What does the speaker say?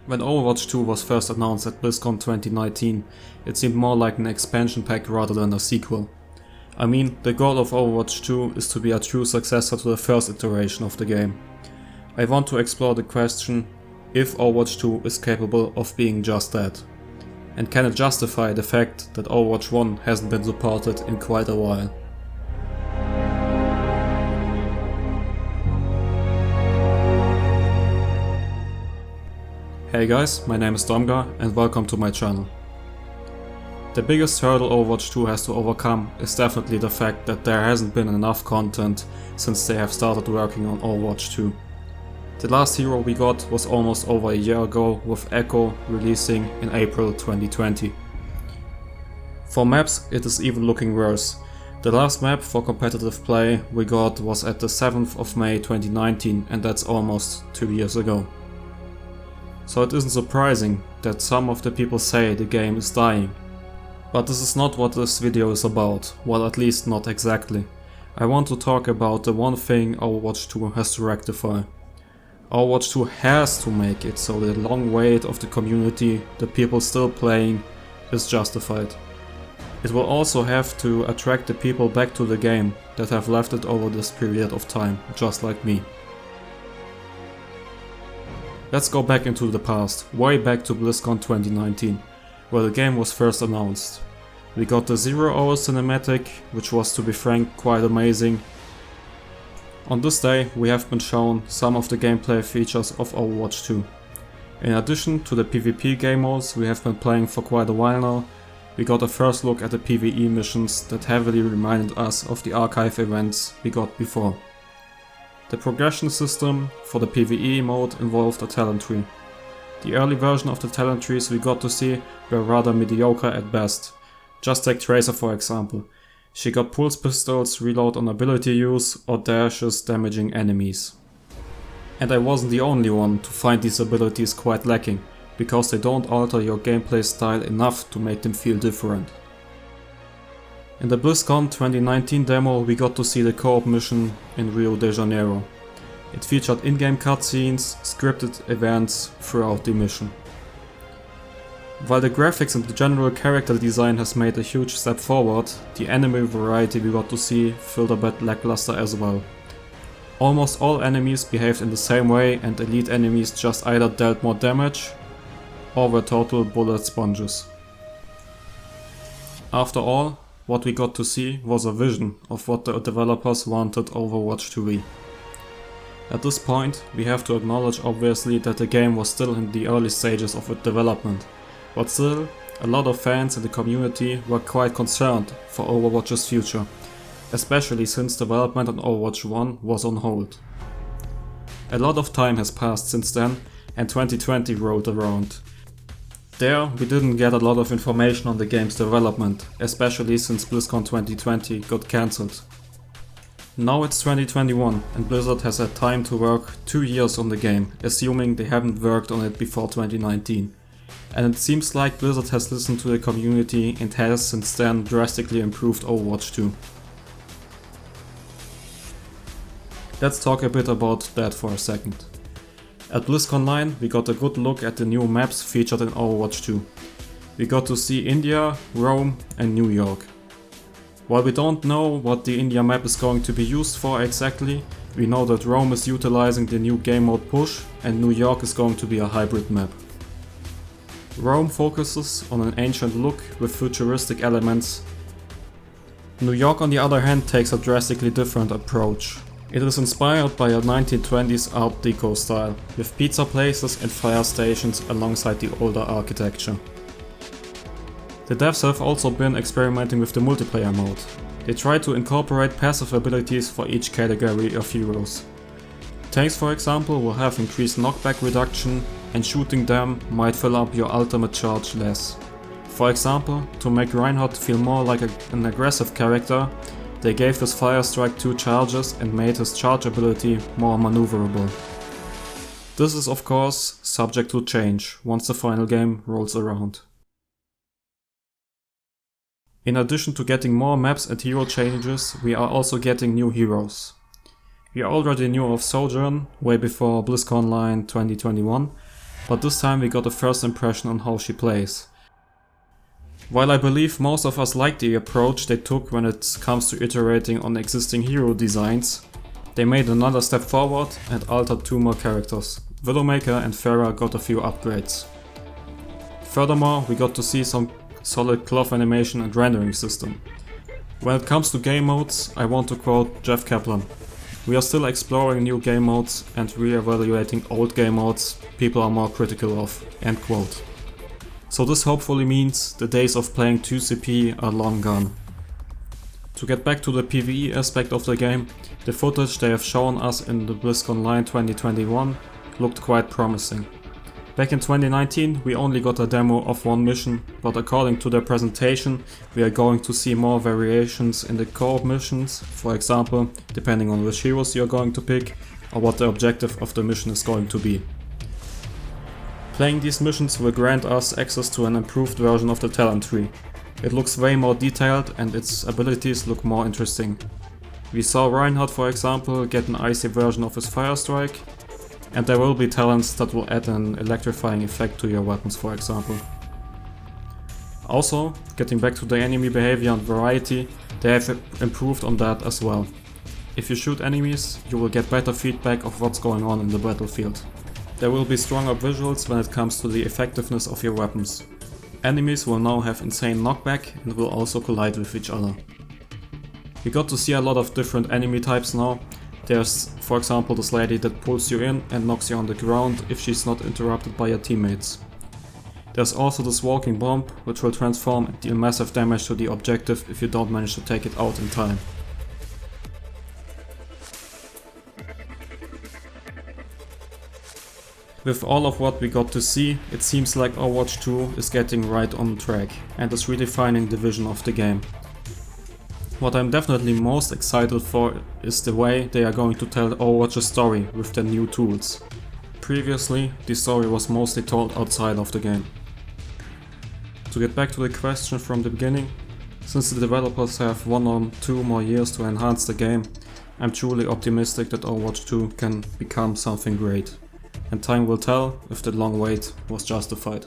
When Overwatch 2 was first announced at Blizzcon 2019, it seemed more like an expansion pack rather than a sequel. I mean, the goal of Overwatch 2 is to be a true successor to the first iteration of the game. I want to explore the question if Overwatch 2 is capable of being just that. And can it justify the fact that Overwatch 1 hasn't been supported in quite a while. Hey guys, my name is Domgar and welcome to my channel. The biggest hurdle Overwatch 2 has to overcome is definitely the fact that there hasn't been enough content since they have started working on Overwatch 2. The last hero we got was almost over a year ago, with Echo releasing in April 2020. For maps it is even looking worse. The last map for competitive play we got was at the 7th of May 2019, and that's almost 2 years ago. So it isn't surprising that some of the people say the game is dying. But this is not what this video is about, well, at least not exactly. I want to talk about the one thing Overwatch 2 has to rectify. Overwatch 2 has to make it so the long wait of the community, the people still playing, is justified. It will also have to attract the people back to the game that have left it over this period of time, just like me. Let's go back into the past, way back to BlizzCon 2019, where the game was first announced. We got the 0 hour cinematic, which was, to be frank, quite amazing. On this day we have been shown some of the gameplay features of Overwatch 2. In addition to the PvP game modes we have been playing for quite a while now, we got a first look at the PvE missions that heavily reminded us of the archive events we got before. The progression system for the PvE mode involved a talent tree. The early version of the talent trees we got to see were rather mediocre at best. Just take Tracer for example. She got pulse pistols, reload on ability use, or dashes damaging enemies. And I wasn't the only one to find these abilities quite lacking, because they don't alter your gameplay style enough to make them feel different. In the BlizzCon 2019 demo we got to see the co-op mission in Rio de Janeiro. It featured in-game cutscenes, scripted events throughout the mission. While the graphics and the general character design has made a huge step forward, the enemy variety we got to see felt a bit lackluster as well. Almost all enemies behaved in the same way, and elite enemies just either dealt more damage or were total bullet sponges. After all, what we got to see was a vision of what the developers wanted Overwatch to be. At this point, we have to acknowledge obviously that the game was still in the early stages of its development, but still, a lot of fans in the community were quite concerned for Overwatch's future, especially since development on Overwatch 1 was on hold. A lot of time has passed since then, and 2020 rolled around. There, we didn't get a lot of information on the game's development, especially since BlizzCon 2020 got cancelled. Now it's 2021 and Blizzard has had time to work 2 years on the game, assuming they haven't worked on it before 2019. And it seems like Blizzard has listened to the community and has since then drastically improved Overwatch 2. Let's talk a bit about that for a second. At Blizzconline we got a good look at the new maps featured in Overwatch 2. We got to see India, Rome and New York. While we don't know what the India map is going to be used for exactly, we know that Rome is utilizing the new game mode push and New York is going to be a hybrid map. Rome focuses on an ancient look with futuristic elements. New York on the other hand takes a drastically different approach. It is inspired by a 1920s Art Deco style, with pizza places and fire stations alongside the older architecture. The devs have also been experimenting with the multiplayer mode. They try to incorporate passive abilities for each category of heroes. Tanks for example will have increased knockback reduction, and shooting them might fill up your ultimate charge less. For example, to make Reinhardt feel more like an aggressive character, they gave his Fire Strike 2 charges and made his charge ability more maneuverable. This is of course subject to change once the final game rolls around. In addition to getting more maps and hero changes, we are also getting new heroes. We already knew of Sojourn way before BlizzConline 2021, but this time we got a first impression on how she plays. While I believe most of us like the approach they took when it comes to iterating on existing hero designs, they made another step forward and altered 2 more characters. Widowmaker and Pharah got a few upgrades. Furthermore, we got to see some solid cloth animation and rendering system. When it comes to game modes, I want to quote Jeff Kaplan: "We are still exploring new game modes and re-evaluating old game modes people are more critical of." End quote. So this hopefully means the days of playing 2CP are long gone. To get back to the PvE aspect of the game, the footage they have shown us in the Blizzconline 2021 looked quite promising. Back in 2019 we only got a demo of 1 mission, but according to their presentation we are going to see more variations in the co-op missions, for example, depending on which heroes you are going to pick or what the objective of the mission is going to be. Playing these missions will grant us access to an improved version of the talent tree. It looks way more detailed and its abilities look more interesting. We saw Reinhardt, for example, get an icy version of his fire strike, and there will be talents that will add an electrifying effect to your weapons, for example. Also, getting back to the enemy behavior and variety, they have improved on that as well. If you shoot enemies, you will get better feedback of what's going on in the battlefield. There will be stronger visuals when it comes to the effectiveness of your weapons. Enemies will now have insane knockback and will also collide with each other. We got to see a lot of different enemy types now. There's, for example, this lady that pulls you in and knocks you on the ground if she's not interrupted by your teammates. There's also this walking bomb, which will transform and deal massive damage to the objective if you don't manage to take it out in time. With all of what we got to see, it seems like Overwatch 2 is getting right on track and is redefining the vision of the game. What I'm definitely most excited for is the way they are going to tell Overwatch's story with their new tools. Previously, the story was mostly told outside of the game. To get back to the question from the beginning, since the developers have 1 or 2 more years to enhance the game, I'm truly optimistic that Overwatch 2 can become something great. And time will tell if the long wait was justified.